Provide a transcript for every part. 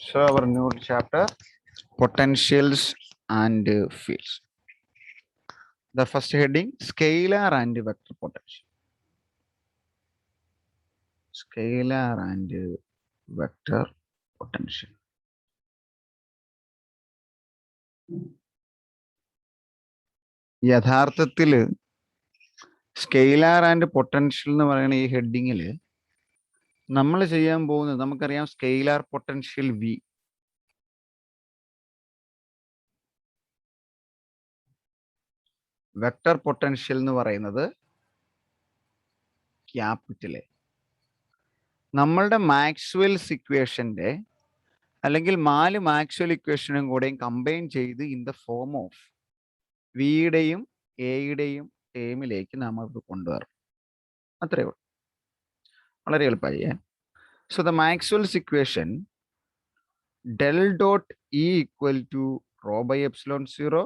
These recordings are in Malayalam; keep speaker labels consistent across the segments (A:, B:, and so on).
A: So our new chapter, potentials and fields. The first heading, scalar and vector potential. Scalar and vector potential. യഥാർത്ഥത്തിൽ സ്കെയിലാർ ആൻഡ് പൊട്ടൻഷ്യൽ എന്ന് പറയുന്ന ഈ ഹെഡിങ്ങിൽ നമ്മൾ ചെയ്യാൻ പോകുന്നത്, നമുക്കറിയാം scalar potential V, vector potential എന്ന് പറയുന്നത് ക്യാപിറ്റൽ എ. നമ്മളുടെ മാക്സ്വെൽസ് ഇക്വേഷന്റെ അല്ലെങ്കിൽ 4 മാക്സ്വെൽ ഇക്വേഷനും കൂടെയും കമ്പൈൻ ചെയ്ത് ഇൻ ദ ഫോം ഓഫ് വിയുടെയും എയുടെയും ടേമിലേക്ക് നമുക്ക് കൊണ്ടുവരണം. അത്രയേ ഉള്ളൂ, വളരെ എളുപ്പമായി. So the Maxwell's equation del dot E equal to rho by epsilon 0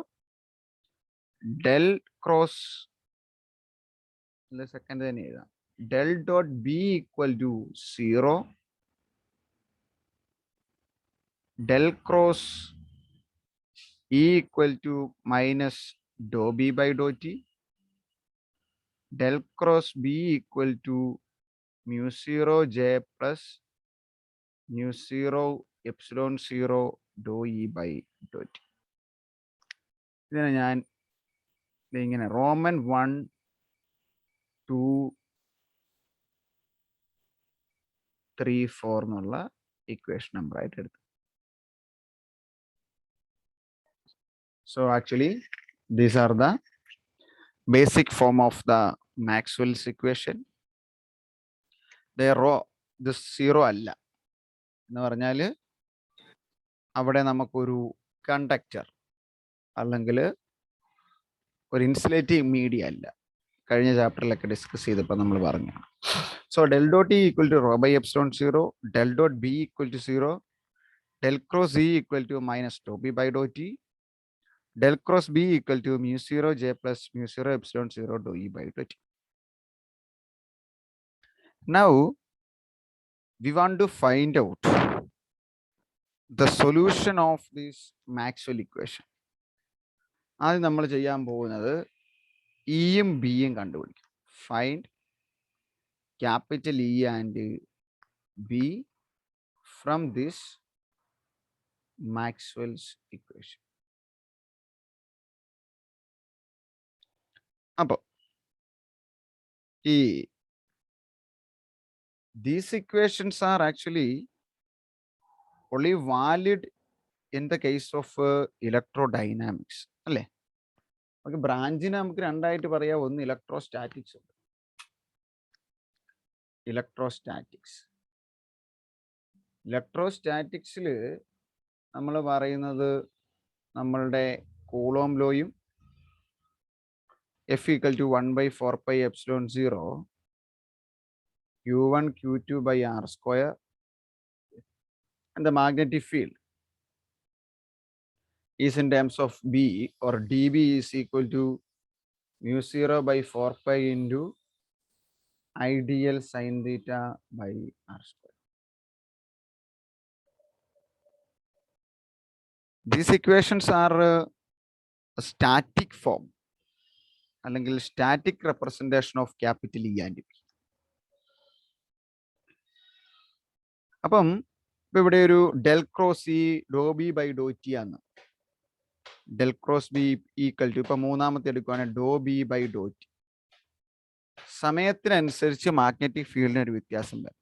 A: del cross second തന്നെ എഴുതാം, del dot B equal to 0 del cross E equal to minus dou B by dou T, del cross B equal to mu 0 J plus mu 0 epsilon 0 dou E by dou T. ഇതിനെ ഞാൻ ഇങ്ങനെ റോമൻ 1 2 3 4 എന്നുള്ള ഇക്വേഷൻ നമ്പർ ആയിട്ട് എടുത്തു. So actually these are the basic form of the Maxwell's equation. They are this 0 അല്ല എന്ന് പറഞ്ഞാൽ അവിടെ നമുക്കൊരു കണ്ടക്ടർ അല്ലെങ്കിൽ ഒരു ഇൻസുലേറ്റിംഗ് മീഡിയ അല്ല. കഴിഞ്ഞ ചാപ്റ്ററിലൊക്കെ ഡിസ്കസ് ചെയ്തപ്പോൾ നമ്മൾ പറഞ്ഞു. So del dot E equal to rho by epsilon 0, del dot B equal to 0, del cross E equal to minus dou B by Dr T, del cross B equal to mu 0 J plus mu 0 epsilon 0 dou E by dou T. Now, we want to find out the solution of this Maxwell equation. ആദ്യം നമ്മൾ ചെയ്യാൻ പോകുന്നത് ഇയും ബിയും കണ്ടുപിടിക്കും. Find capital E and B from this Maxwell's equation. അപ്പോൾ these equations are actually only valid in the case of electrodynamics അല്ലേ? നമുക്ക് ബ്രാഞ്ചിനെ നമുക്ക് രണ്ടായിട്ട് പറയാം. ഒന്ന് ഇലക്ട്രോസ്റ്റാറ്റിക്സ് ഉണ്ട്. ഇലക്ട്രോസ്റ്റാറ്റിക്സിൽ നമ്മൾ പറയുന്നത് നമ്മളുടെ coulomb ലോയും F equal to 1 by 4 pi epsilon 0 Q1 Q2 by R square, and the magnetic field is in terms of B, or dB is equal to mu 0 by 4 pi into ideal sin theta by R square. These equations are a static form, അല്ലെങ്കിൽ static representation of capital E and B. അപ്പം ഇപ്പൊ ഇവിടെ ഒരു del cross E doe B by Dr T ആണ്. Del cross B equal to, ഇപ്പൊ മൂന്നാമത്തെ എടുക്കുകയാണെങ്കിൽ doe B by Dr T. സമയത്തിനനുസരിച്ച് മാഗ്നറ്റിക് ഫീൽഡിന് ഒരു വ്യത്യാസം വരും.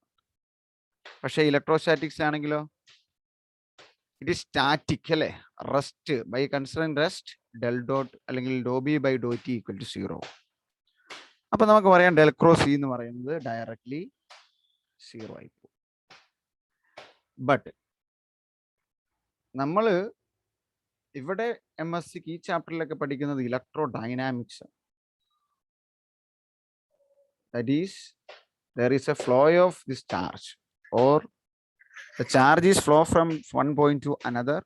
A: പക്ഷേ ഇലക്ട്രോസ്റ്റാറ്റിക്സ് ആണെങ്കിലോ ഇറ്റ് ഈസ് സ്റ്റാറ്റിക് അല്ലേ? Rest, by considering rest del dot അല്ലെങ്കിൽ doe B by Dr T equal to 0. അപ്പൊ നമുക്ക് പറയാം ഡെൽ ക്രോസ് ഇ എന്ന് പറയുന്നത് ഡയറക്ട്ലി 0 ആയി പോകും. ബട്ട് നമ്മൾ ഇവിടെ MSc ഈ ചാപ്റ്ററിലൊക്കെ പഠിക്കുന്നത് electro dynamics. That is there is a flow of this charge, or the charge is flow from one point to another,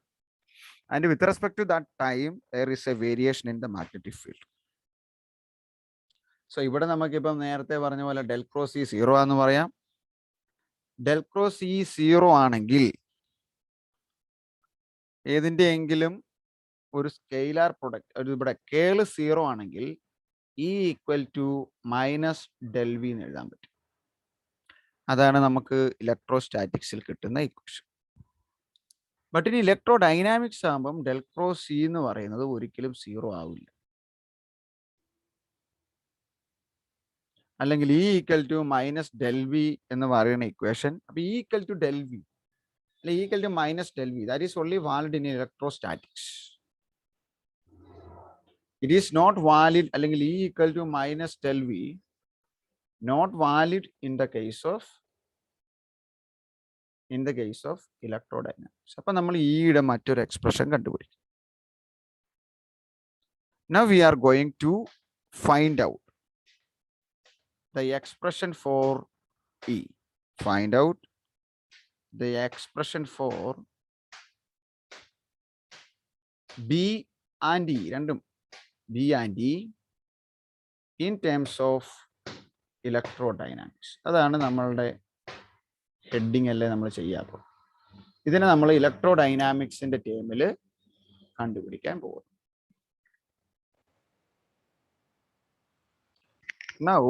A: and with respect to that time there is a variation in the magnetic field. So ഇവിടെ നമുക്കിപ്പം നേരത്തെ പറഞ്ഞ പോലെ ഡെൽ ക്രോസ് ഇ 0 എന്ന് പറയാം. ഡെൽ ക്രോസ് ഇ 0 ആണെങ്കിൽ ഏതിൻ്റെയെങ്കിലും ഒരു സ്കെയിലാർ പ്രൊഡക്റ്റ് ഇവിടെ കേള് 0 ആണെങ്കിൽ E equal to minus del V എന്ന് എഴുതാൻ പറ്റും. അതാണ് നമുക്ക് ഇലക്ട്രോസ്റ്റാറ്റിക്സിൽ കിട്ടുന്ന ഇക്വേഷൻ. ബട്ട് ഇനി ഇലക്ട്രോ ഡൈനാമിക്സ് ആകുമ്പം ഡെൽ ക്രോസ് സി എന്ന് പറയുന്നത് ഒരിക്കലും 0 ആവില്ല. അല്ലെങ്കിൽ E equal to minus del V എന്ന് പറയുന്ന ഇക്വേഷൻ. അപ്പൊ E equal to del V അല്ലെങ്കിൽ equal to minus del V, that is only valid in electrostatics. It is not valid, അല്ലെങ്കിൽ E equal to minus del V not valid in the case of electrodynamics. അപ്പൊ നമ്മൾ ഇയുടെ മറ്റൊരു എക്സ്പ്രഷൻ കണ്ടുപിടിക്കും. Now we are going to find out the expression for E. Find out the expression for B and E, random B and E in terms of electrodynamics. അതാണ് നമ്മളുടെ ഹെഡിങ് അല്ലേ നമ്മൾ ചെയ്യാറ്. ഇതിനെ നമ്മൾ ഇലക്ട്രോഡൈനാമിക്സിന്റെ ടേമിൽ കണ്ടുപിടിക്കാൻ പോകുന്നു. Now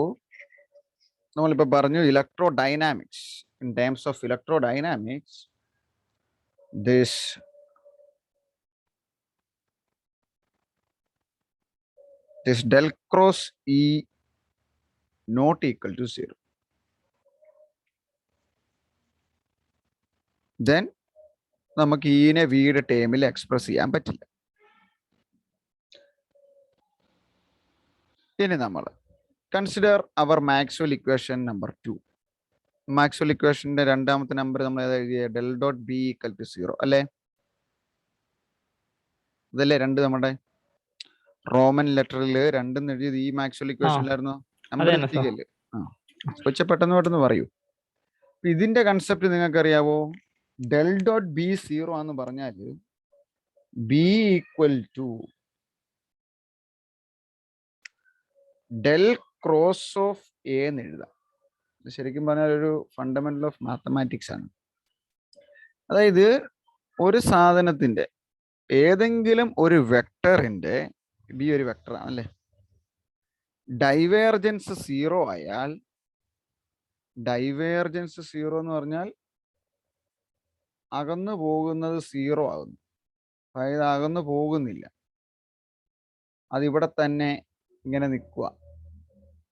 A: നമ്മളിപ്പോൾ പറഞ്ഞു electrodynamics. In terms of electrodynamics, this del cross E not equal to 0. Then നമുക്ക് ഈനെ വിയുടെ ടേമിൽ എക്സ്പ്രസ് ചെയ്യാൻ പറ്റില്ല. ഇനി നമ്മൾ consider our Maxwell equation number 2. Maxwell ഇക്വേഷന്റെ രണ്ടാമത്തെ നമ്പർ നമ്മൾ എഴുതിയ del dot B equal to 0 അല്ലേ? അതല്ലേ രണ്ട് നമ്മുടെ റോമൻ ലെറ്ററിൽ രണ്ടും എഴുതിയത് ഈ മാക്സ്വെൽ ഇക്വേഷനിലായിരുന്നു. നമ്പർ എത്തിക്കല്ലേ? പെട്ടെന്ന് പറയൂ. ഇതിന്റെ കൺസെപ്റ്റ് നിങ്ങൾക്ക് അറിയാവോ? ഡെൽ ഡോട്ട് ബി 0 എന്ന് പറഞ്ഞാൽ B equal to del cross of A എന്ന് എഴുതാം. ശരിക്കും പറഞ്ഞാൽ ഒരു ഫണ്ടമെന്റൽ ഓഫ് മാത്തമാറ്റിക്സ് ആണ്. അതായത് ഒരു സാധനത്തിന്റെ ഏതെങ്കിലും ഒരു വെക്ടറിന്റെ ബി ഒരു വെക്ടറാണ് അല്ലേ, ഡൈവേർജൻസ് 0 ആയാൽ, ഡൈവേർജൻസ് 0 എന്ന് പറഞ്ഞാൽ അകന്നു പോകുന്നത് 0 ആകുന്നു. അതായത് അകന്നു പോകുന്നില്ല, അതിവിടെ തന്നെ ഇങ്ങനെ നിൽക്കുക.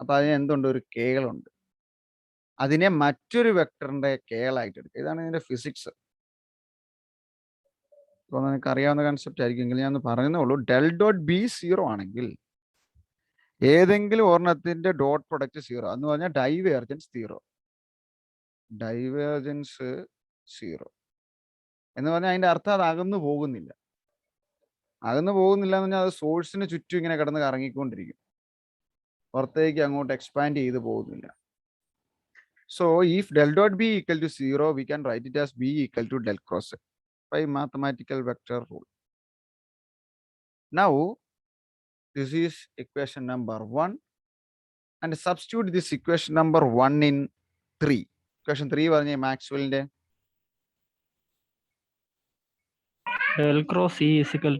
A: അപ്പൊ അതിന് എന്തുണ്ട്? ഒരു കേളുണ്ട്. അതിനെ മറ്റൊരു വെക്ടറിന്റെ കേളായിട്ട് എടുക്കുക. ഇതാണ് ഇതിന്റെ ഫിസിക്സ്. ഇപ്പോൾ നിങ്ങൾക്ക് അറിയാവുന്ന കൺസെപ്റ്റ് ആയിരിക്കും, ഞാൻ പറയുന്നേ ഉള്ളൂ. ഡെൽ ഡോട്ട് ബി 0 ആണെങ്കിൽ ഏതെങ്കിലും ഒരെണ്ണത്തിന്റെ ഡോട്ട് പ്രൊഡക്റ്റ് 0 എന്ന് പറഞ്ഞാൽ ഡൈവേർജൻസ് 0. ഡൈവേർജൻസ് 0 എന്ന് പറഞ്ഞാൽ അതിന്റെ അർത്ഥം അത് അകന്നു പോകുന്നില്ല. അകന്നു പോകുന്നില്ല എന്ന് പറഞ്ഞാൽ അത് സോഴ്സിന് ചുറ്റും ഇങ്ങനെ കിടന്ന് കറങ്ങിക്കൊണ്ടിരിക്കും, പുറത്തേക്ക് അങ്ങോട്ട് എക്സ്പാൻഡ് ചെയ്ത് പോകുന്നില്ല. So if del dot b equal to 0, we can write it as b equal to del cross a by mathematical vector rule. Now this is equation number 1, and substitute this equation number 1 in 3. Equation 3 പറഞ്ഞ മാക്സ്വെല്ലിന്റെ
B: del cross E is equal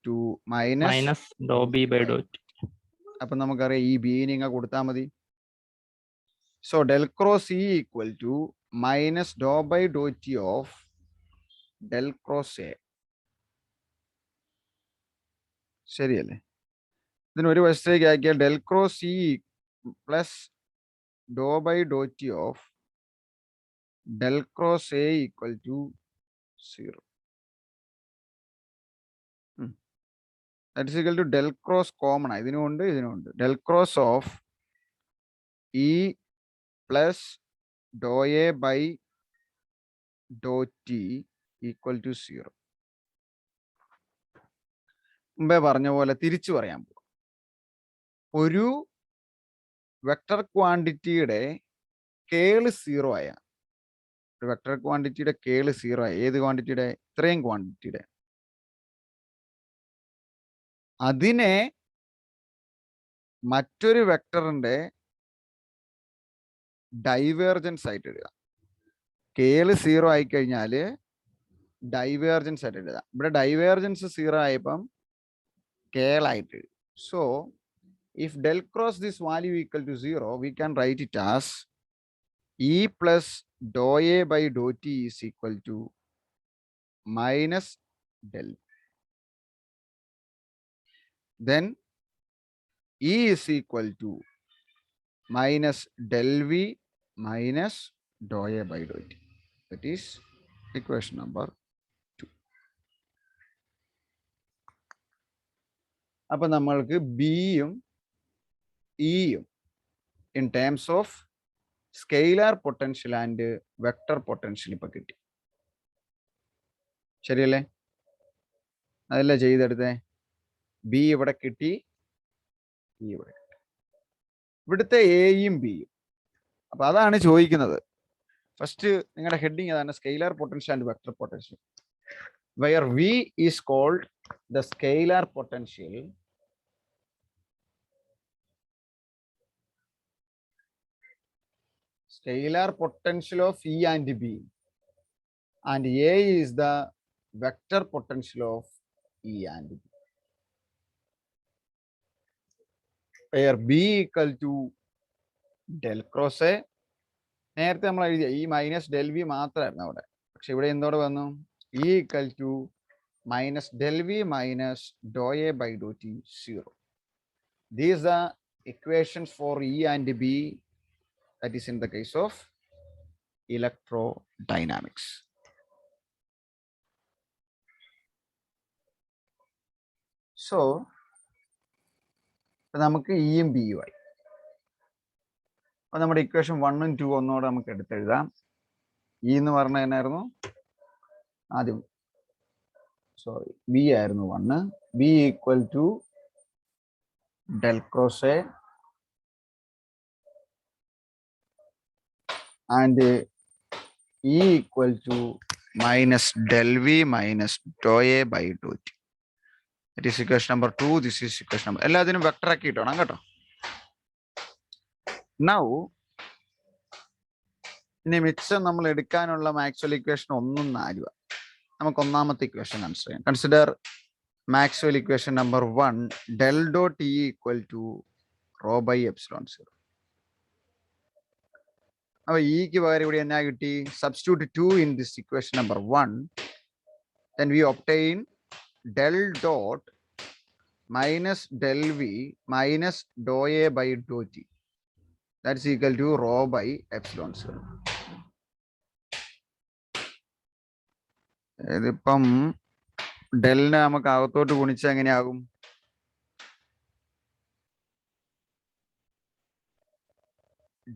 B: to
A: minus
B: dou b by dou t.
A: അപ്പൊ നമുക്കറിയാം ഈ ബി നിങ്ങൾ കൊടുത്താൽ മതി. So del cross E equal to minus dou by dou t of del cross A. ശരിയല്ലേ? ഇതിന് ഒരു വശത്തേക്ക് ആക്കിയാൽ del cross E plus dou by dou t of del cross A equal to 0. That is equal to del cross common. ഇതിനുണ്ട് ഇതിനുണ്ട്. Del cross of E plus dou A by dou t equal to 0. മുമ്പേ പറഞ്ഞ പോലെ തിരിച്ചു പറയാൻ പോകും. ഒരു വെക്ടർ ക്വാണ്ടിറ്റിയുടെ കേള് 0 ആയ, ഒരു വെക്ടർ ക്വാണ്ടിറ്റിയുടെ കേള് 0 ആയ, ഏത് ക്വാണ്ടിറ്റിയുടെ? ഇത്രയും ക്വാണ്ടിറ്റിയുടെ, അതിനെ മറ്റൊരു വെക്ടറിന്റെ ഡൈവേർജൻസ് ആയിട്ട് ഇടുക. കേള് 0 ആയിക്കഴിഞ്ഞാൽ ഡൈവേർജൻസ് ആയിട്ട് എഴുതാം. ഇവിടെ ഡൈവേർജൻസ് 0 ആയപ്പം കേളായിട്ട്. So if del cross this value equal to 0, we can write it as E plus dou A by dou T is equal to minus del. Then E is equal to minus del V minus dou A by dou T. That is equation number 2. അപ്പോൾ നമ്മൾക്ക് ബിയും ഇയും in terms of scalar potential and vector potential ഇപ്പൊ കിട്ടി. ശരിയല്ലേ? അതല്ല ചെയ്തെടുത്തേ. ബി ഇവിടെ കിട്ടി, ഇ ഇവിടെ കിട്ടി. ഇവിടുത്തെ എയും ബിയും. അപ്പൊ അതാണ് ചോദിക്കുന്നത്. ഫസ്റ്റ് നിങ്ങളുടെ ഹെഡിങ് അതാണ്, scalar potential and vector potential. where V is called the scalar potential of E and B, and A is the vector potential of E and B, where B equal to del cross A. നേരത്തെ നമ്മൾ എഴുതിയ ഈ മൈനസ് ഡെൽ വി മാത്രമായിരുന്നു അവിടെ, പക്ഷെ ഇവിടെ എന്തോടെ വന്നു? E equal to minus del V minus dou A by dou T 0. These are equations for E and B, that is in the case of electrodynamics. So നമുക്ക് ഇയും ബിയും ആയി. അപ്പൊ നമ്മുടെ ഇക്വേഷൻ 1ഉം 2 ഒന്നോടെ നമുക്ക് എടുത്തെഴുതാം. ഇ എന്ന് പറഞ്ഞ എന്നായിരുന്നു? ആദ്യം സോറി ബി ആയിരുന്നു 1. B equal to del cross A and E equal to minus del V minus dou A by dou T. That is equation number 2. This is equation number. എല്ലാത്തിനും വെക്ടർ ആക്കി ഇട്ടോണം കേട്ടോ. Now ഇനി മിച്ചം നമ്മൾ എടുക്കാനുള്ള മാക്സ്വൽ ഇക്വേഷൻ 1ഉം 4ഉം. നമുക്ക് ഒന്നാമത്തെ ഇക്വേഷൻ കൺസിഡർ ചെയ്യാം. Consider Maxwell equation number 1, del dot E equal to rho by epsilon 0. Now E ക്ക് പകരം ഇവിടെ എന്നാ കിട്ടി? Substitute 2 in this equation number 1. Then we obtain del dot minus del V minus dou A by dou T. That's equal to rho by epsilon 0. ഇതിപ്പം ഡെലിനെ നമുക്ക് അകത്തോട്ട് ഗുണിച്ച എങ്ങനെയാകും?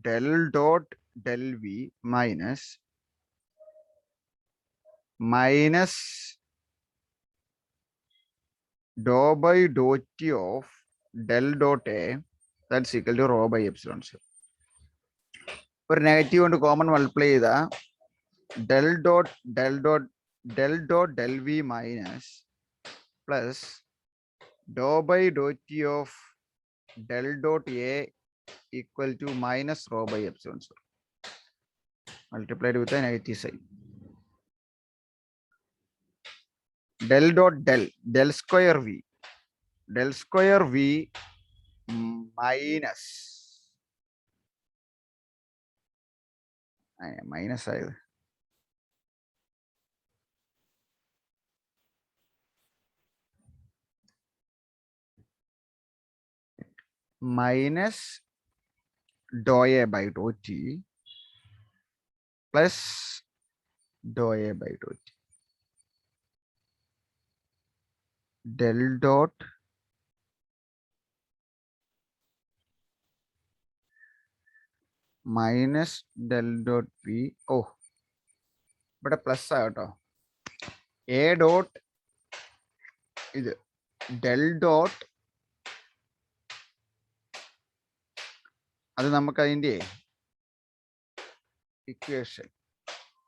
A: del dot del V minus dou by dou T of del dot A, that's equal to rho by epsilon 0. ഒരു നെഗറ്റീവ് കൊണ്ട് കോമൺ മൾട്ടിപ്ലൈ ചെയ്ത del dot del V minus plus dou by dou T of del dot A equal to minus rho by epsilon 0 multiplied with a negative sign. Del dot del square V minus ആയത് minus dou A by dou T plus dou A by dou T. Del dot minus del dot P. Oh, ഇവിടെ പ്ലസ് ആട്ടോ. A dot ഇത് del dot, അത് നമുക്ക് അതിൻ്റെ ഇക്വേഷൻ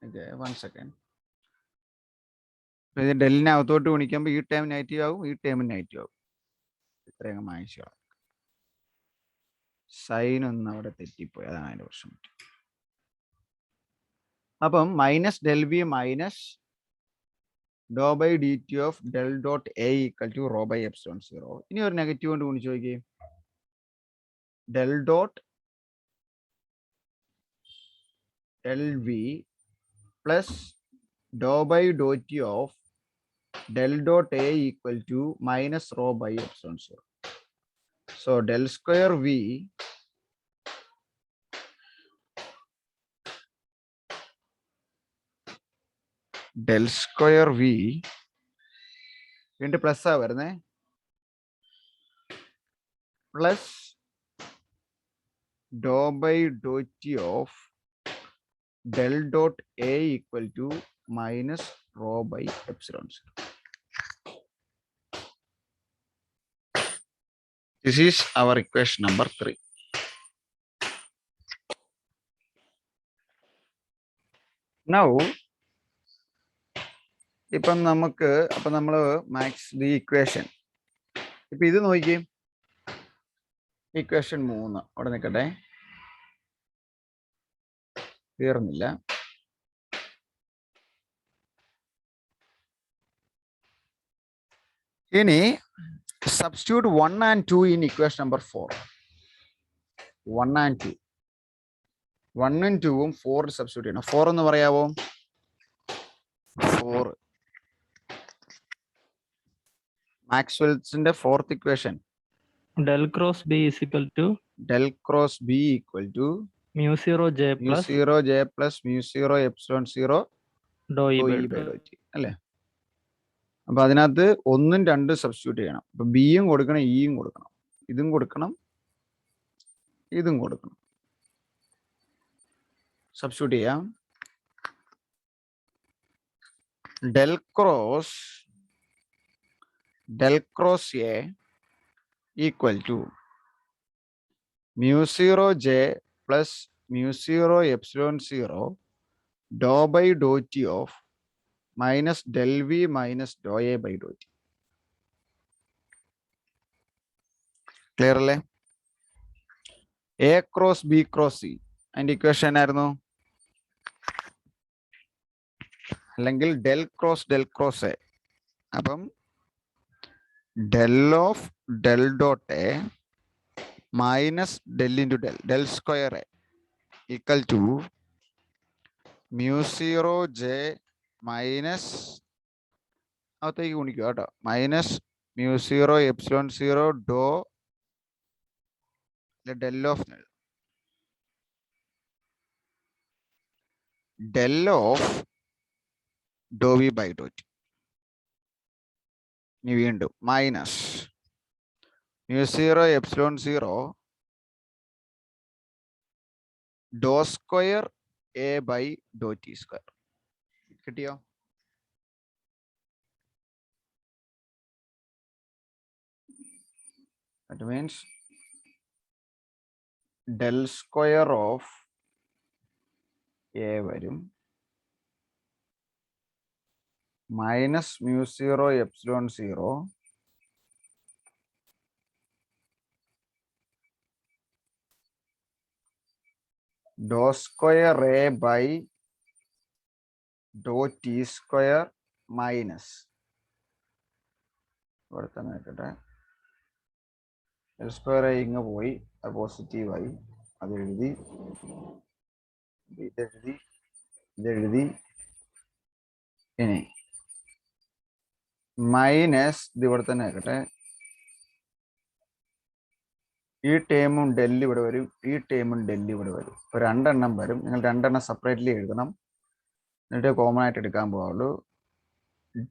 A: ഇത് 1 സെക്കൻഡ്. ഇത് ഡെല്ലിനെ അകത്തോട്ട് ഗുണിക്കുമ്പോൾ ഈ ടൈം നെഗറ്റീവ് ആകും, ഈ ടൈം നെഗറ്റീവ് ആകും. ഇത്രയും മായ്ച്ചു. സൈൻ ഒന്നും അവിടെ തെറ്റിപ്പോയി, അതാണ് അതിൻ്റെ പ്രശ്നം. അപ്പം minus del V minus dou by D T of del dot A equal to rho by epsilon 0. ഇനി ഒരു നെഗറ്റീവ് കൊണ്ട് ഗുണിച്ച് നോക്കി. Del dot L V plus dou by Dr T of del dot a equal to minus rho by epsilon 0. So del square v into plus plus dou by dou t of del dot a equal to minus rho by epsilon 0. This is our equation number 3. Now, ഇപ്പം നമ്മൾ മാക്സ് ദി ഇക്വേഷൻ ഇപ്പം ഇത് നോക്കി. ഇക്വേഷൻ 3 അവിടെ നിൽക്കട്ടെ, തീർന്നില്ല. ഇനി substitute 1 and 2 in equation number 4. 1 and 2. 1 ഉം 2 ഉം 4 സബ്സ്റ്റിറ്റ്യൂട്ട് ചെയ്യണം. 4 എന്ന് പറയാവോ? 4 മാക്സ്വെൽസിന്റെ fourth equation.
B: Del cross B is equal to
A: del cross B equal to
B: mu 0 J plus
A: mu 0 epsilon 0
B: dou E
A: dou
B: by
A: E by
B: dou
A: dou T അല്ലേ? അപ്പൊ അതിനകത്ത് 1 ഉം 2 സബ്സ്റ്റിറ്റ്യൂട്ട് ചെയ്യണം. അപ്പൊ ബിയും കൊടുക്കണം, ഇയും കൊടുക്കണം, ഇതും കൊടുക്കണം, ഇതും കൊടുക്കണം. സബ്സ്റ്റിറ്റ്യൂട്ട് ചെയ്യാം. del cross A equal to mu 0 J plus mu 0 epsilon 0 dou by dou T of minus del V minus dou A by dou T. Clear അല്ലേ? A cross B cross C അതിന്റെ ഇക്വേഷൻ ആയിരുന്നു, അല്ലെങ്കിൽ del cross A. അപ്പം del of del dot A minus del into del square A equal to mu 0 J minus അകത്തേക്ക് ഗുണിക്കുക കേട്ടോ, minus mu 0 epsilon 0 dou del of dou V by dou T. ഇനി വീണ്ടും minus mu 0 epsilon 0 dou square A by dou T square. കിട്ടിയോ? That means del square of A വരും minus mu 0 epsilon 0 dou square A by dou T square minus ഇവിടെ തന്നെ ആയിക്കട്ടെ, del സ്ക്വയർ A ഇങ്ങ് പോയി, അത് പോസിറ്റീവായി, അത് എഴുതി, ഇതെഴുതി. ഇനി മൈനസ് ഇത് ഇവിടെ തന്നെ ആക്കട്ടെ, ഈ ടേമും ഡെല്ല് ഇവിടെ വരും, ഈ ടേമും ഡെല്ല് ഇവിടെ വരും. ഇപ്പൊ രണ്ടെണ്ണം വരും, നിങ്ങൾ രണ്ടെണ്ണം സെപ്പറേറ്റ്ലി എഴുതണം, എന്നിട്ട് കോമൺ ആയിട്ട് എടുക്കാൻ പോവുള്ളൂ.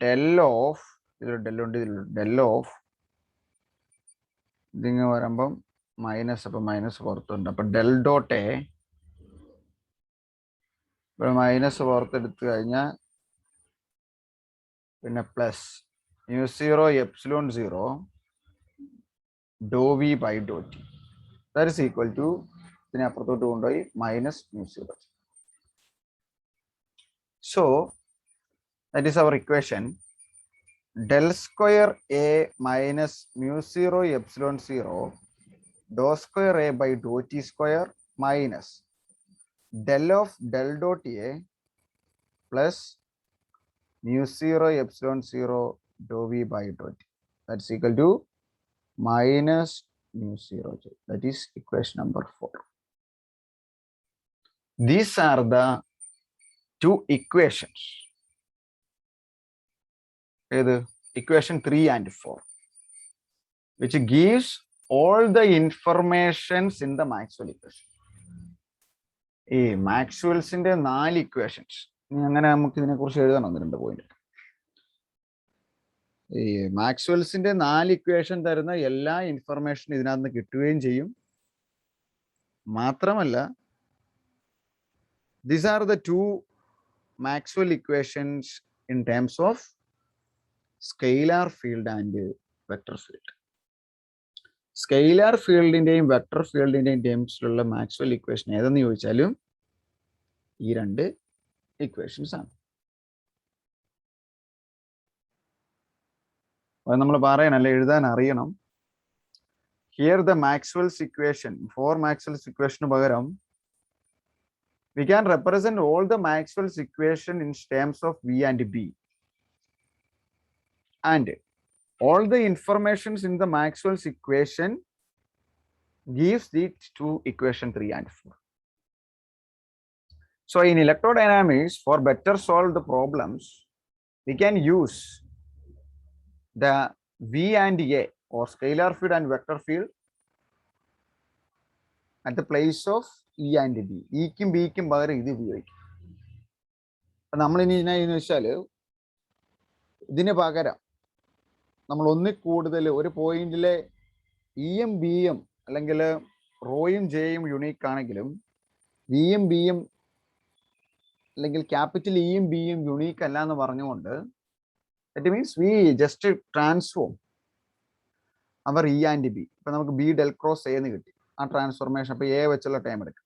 A: del ഓഫ് ഇതിൽ ഡെല്ലുണ്ട്, ഇതിൽ del ഓഫ് ഇതിങ്ങ് വരുമ്പം മൈനസ്, അപ്പൊ മൈനസ് പുറത്തുണ്ട്. അപ്പൊ del ഡോട്ട് എ ഇവിടെ മൈനസ് പുറത്തെടുത്തു കഴിഞ്ഞാൽ പിന്നെ plus mu 0 epsilon 0 dou V by dou T. That is equal to ഇതിനെ അപ്പുറത്തോട്ട് കൊണ്ടുപോയി minus mu 0. So that is our equation. Del square A minus mu 0 epsilon 0 dou square A by dou T square minus del of del dot A plus mu 0 epsilon 0 dou v by dou t. That's equal to minus mu 0 j. That is equation number 4. These are the two equations. Equation 3 and 4, which gives all the informations in the Maxwell equation. Maxwell's in the 4 equations. മാക്സ്വെൽസിന്റെ 4 equation തരുന്ന എല്ലാ ഇൻഫർമേഷൻ ഇതിനകത്ത് കിട്ടുകയും ചെയ്യും. മാത്രമല്ല, these are the two Maxwell equations in terms of scalar field and vector field. Scalar ഫീൽഡിന്റെയും വെക്ടർ ഫീൽഡിന്റെയും ടേംസിലുള്ള മാക്സ്വെൽ ഇക്വേഷൻ ഏതെന്ന് ചോദിച്ചാലും ഈ 2 ഇക്വേഷൻസ് ആണ്. നമ്മൾ പറയണല്ലേ, എഴുതാൻ അറിയണം. Here the Maxwell's equation, 4 Maxwell's ഇക്വേഷന് പകരം we can represent all the Maxwell's equation in terms of V and B, and all the informations in the Maxwell's equation gives these two equation 3 and 4. So in electrodynamics, for better solve the problems, we can use the V and A, or scalar field and vector field, at the place of E and B. E'ക്കും B'ക്കും പകരം ഇത് ഉപയോഗിക്കും. നമ്മൾ ഇനി ഇതിനെന്ന് വെച്ചാൽ ഇതിന് പകരം നമ്മൾ ഒന്നിൽ കൂടുതൽ ഒരു പോയിന്റിലെ ഇയും ബിയും അല്ലെങ്കിൽ റോയും ജെയും യുണീക്ക് ആണെങ്കിലും വിയും ബിയും അല്ലെങ്കിൽ ക്യാപിറ്റൽ ഇയും ബിയും യുണീക്ക് അല്ല എന്ന് പറഞ്ഞുകൊണ്ട്, that means we just transform our E and B. ഇപ്പൊ നമുക്ക് ബി ഡെൽ ക്രോസ് എ എന്ന് കിട്ടി. ആ ട്രാൻസ്ഫോർമേഷൻ അപ്പൊ എ വെച്ചുള്ള ടൈം എടുക്കാം.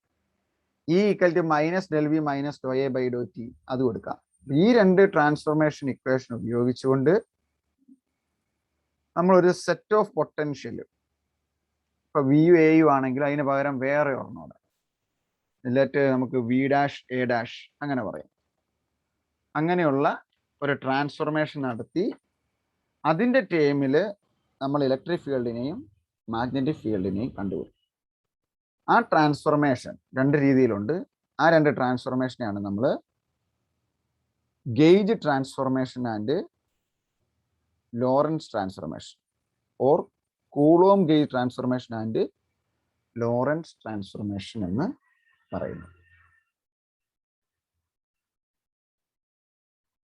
A: E equal to minus del V minus dou A by Dr T, അത് കൊടുക്കാം. ഈ 2 ട്രാൻസ്ഫോർമേഷൻ ഇക്വേഷൻ ഉപയോഗിച്ചുകൊണ്ട് നമ്മളൊരു സെറ്റ് ഓഫ് പൊട്ടൻഷ്യൽ, ഇപ്പൊ വിയും എയും ആണെങ്കിൽ അതിന് പകരം വേറെ ഒരെണ്ണോടെ ലെറ്റ് നമുക്ക് വി ഡാഷ് എ ഡാഷ് അങ്ങനെ പറയാം. അങ്ങനെയുള്ള ഒരു ട്രാൻസ്ഫോർമേഷൻ നടത്തി അതിൻ്റെ ടേമിൽ നമ്മൾ ഇലക്ട്രിക് ഫീൽഡിനെയും മാഗ്നറ്റിക് ഫീൽഡിനെയും കണ്ടുപിടിക്കും. ആ ട്രാൻസ്ഫോർമേഷൻ 2 രീതിയിലുണ്ട്. ആ 2 ട്രാൻസ്ഫോർമേഷനെയാണ് നമ്മൾ gauge transformation and Lawrence transformation, or coulomb gauge transformation and Lawrence transformation എന്ന് പറയുന്നു.